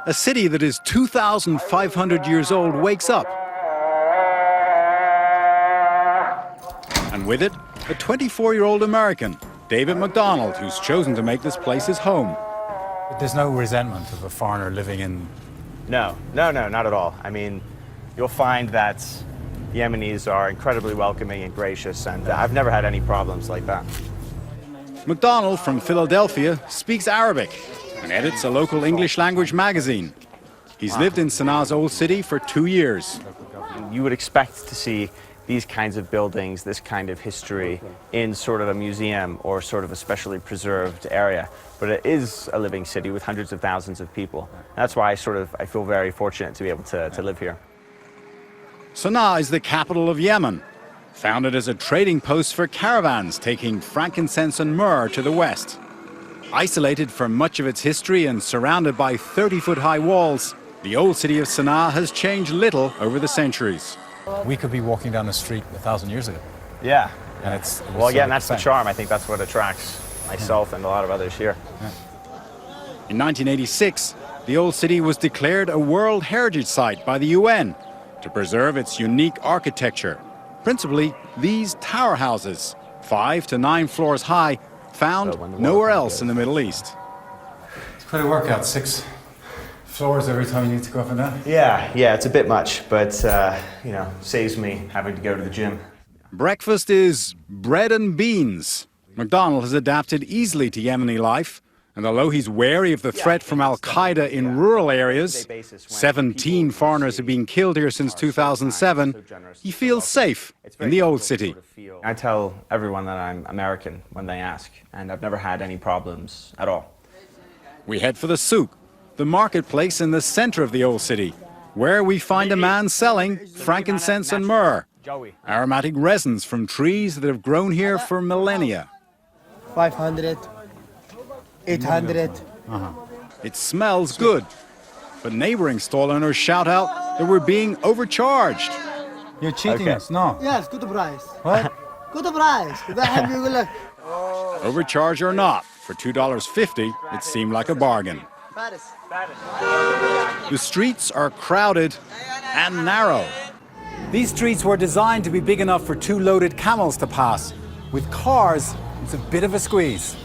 A city that is 2,500 years old wakes up. And with it, a 24-year-old American, David McDonald, who's chosen to make this place his home. There's no resentment of a foreigner living in... No, not at all. I mean, you'll find that Yemenis are incredibly welcoming and gracious, and I've never had any problems like that. McDonald from Philadelphia speaks Arabic and edits a local English language magazine. He's lived in Sanaa's old city for 2 years. You would expect to see these kinds of buildings, this kind of history in sort of a museum or sort of a specially preserved area. But it is a living city with hundreds of thousands of people. That's why I feel very fortunate to be able to live here. Sanaa is the capital of Yemen, founded as a trading post for caravans taking frankincense and myrrh to the west. Isolated from much of its history and surrounded by 30-foot-high walls, the old city of Sanaa has changed little over the centuries. We could be walking down the street 1,000 years ago. Yeah. And it's well, yeah, and that's the charm. I think that's what attracts myself and a lot of others here. In 1986, the old city was declared a World Heritage Site by the UN to preserve its unique architecture. Principally, these tower houses, 5 to 9 floors high, found nowhere else in the Middle East. It's quite a workout, 6 floors every time you need to go up and down. Yeah, it's a bit much, but saves me having to go to the gym. Breakfast is bread and beans. McDonald has adapted easily to Yemeni life, and although he's wary of the threat from Al-Qaeda in rural areas, 17 foreigners have been killed here since 2007, he feels safe in the old city. I tell everyone that I'm American when they ask, and I've never had any problems at all. We head for the souk, the marketplace in the center of the old city, where we find a man selling frankincense and myrrh, aromatic resins from trees that have grown here for millennia. 500, 800. It smells good, but neighboring stall owners shout out that we're being overcharged. You're cheating us, no? Yes, good price. What? Good price. Overcharge or not, for $2.50, it seemed like a bargain. The streets are crowded and narrow. These streets were designed to be big enough for 2 loaded camels to pass. With cars, it's a bit of a squeeze.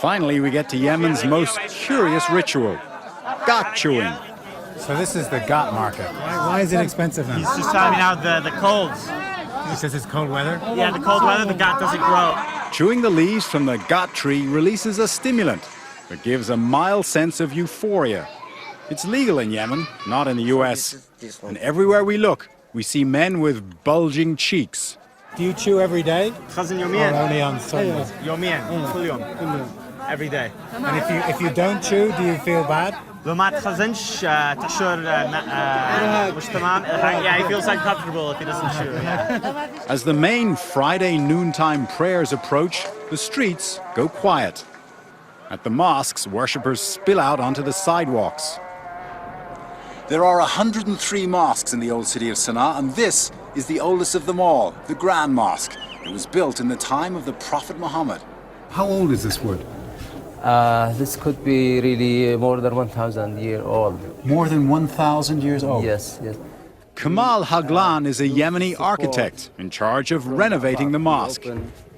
Finally, we get to Yemen's most curious ritual, ghat chewing. So this is the ghat market. Why is it expensive now? He's just talking about the colds. He says it's cold weather? Yeah, the cold weather, the ghat doesn't grow. Chewing the leaves from the ghat tree releases a stimulant that gives a mild sense of euphoria. It's legal in Yemen, not in the US. And everywhere we look, we see men with bulging cheeks. Do you chew every day? خزن Or يوميا. only on Sundays? يوميا كل يوم. Every day. And if you don't chew, do you feel bad? لو ما تخزنش تشعر مش تمام. Yeah, he feels uncomfortable if he doesn't chew. Yeah. As the main Friday noontime prayers approach, the streets go quiet. At the mosques, worshippers spill out onto the sidewalks. There are 103 mosques in the old city of Sanaa, and this is the oldest of them all, the Grand Mosque. It was built in the time of the Prophet Muhammad. How old is this wood? This could be really more than 1,000 years old. More than 1,000 years old? Yes. Kamal Haglan is a Yemeni architect in charge of renovating the mosque.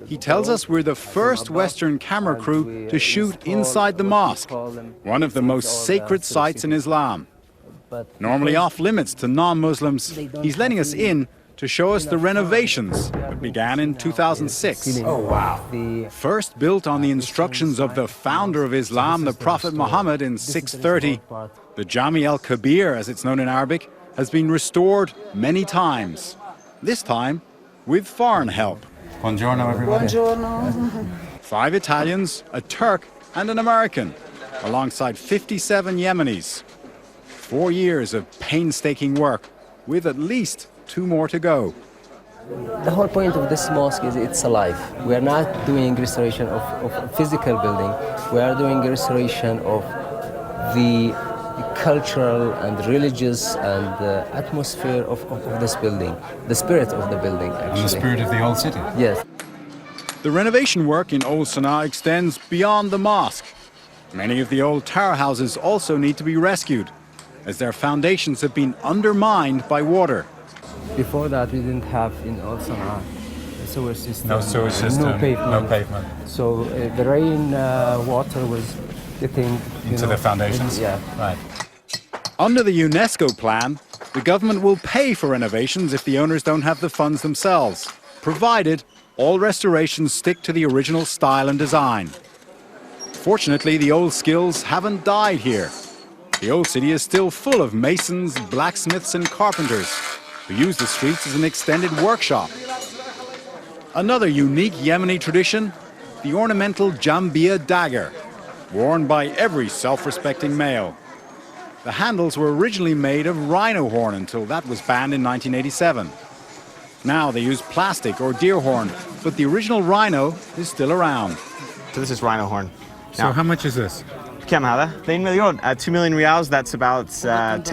He tells us we're the first Western camera crew to shoot inside the mosque, one of the most sacred sites in Islam. Normally off limits to non-Muslims, he's letting us in to show us the renovations that began in 2006. Oh, wow. First built on the instructions of the founder of Islam, the Prophet Muhammad, in 630, the Jami al-Kabir, as it's known in Arabic, has been restored many times, this time with foreign help. Buongiorno, everybody. Buongiorno. 5 Italians, a Turk, and an American, alongside 57 Yemenis. 4 years of painstaking work, with at least 2 more to go. The whole point of this mosque is it's alive. We are not doing restoration of a physical building. We are doing restoration of the cultural and religious and atmosphere of this building, the spirit of the building, actually. And the spirit of the old city? Yes. The renovation work in Old Sana'a extends beyond the mosque. Many of the old tower houses also need to be rescued, as their foundations have been undermined by water. Before that, we didn't have in Old Sana'a a sewer system. No sewage system, no pavement. no pavement. So the rain water was getting Into the foundations? Yeah. Right. Under the UNESCO plan, the government will pay for renovations if the owners don't have the funds themselves, provided all restorations stick to the original style and design. Fortunately, the old skills haven't died here. The old city is still full of masons, blacksmiths and carpenters who use the streets as an extended workshop. Another unique Yemeni tradition, the ornamental Jambia dagger, worn by every self-respecting male. The handles were originally made of rhino horn until that was banned in 1987. Now they use plastic or deer horn, but the original rhino is still around. So this is rhino horn. So how much is this? كم هذا؟ 2 مليون. 2 million reals, that's about $10,000.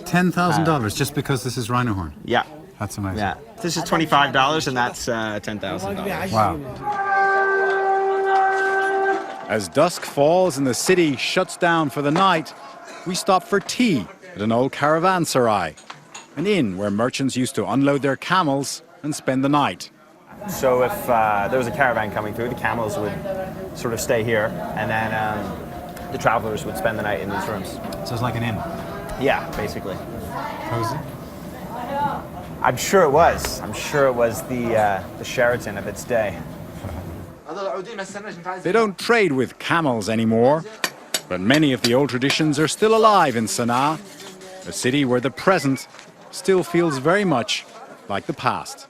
$10,000 just because this is rhino horn. Yeah. That's amazing. Yeah. This is $25 and that's $10,000. Wow. As dusk falls and the city shuts down for the night, we stop for tea at an old caravanserai, an inn where merchants used to unload their camels and spend the night. So if there was a caravan coming through, the camels would sort of stay here, and then the travelers would spend the night in these rooms. So it's like an inn. Yeah, basically. Cozy? I'm sure it was. I'm sure it was the Sheraton of its day. They don't trade with camels anymore, but many of the old traditions are still alive in Sana'a, a city where the present still feels very much like the past.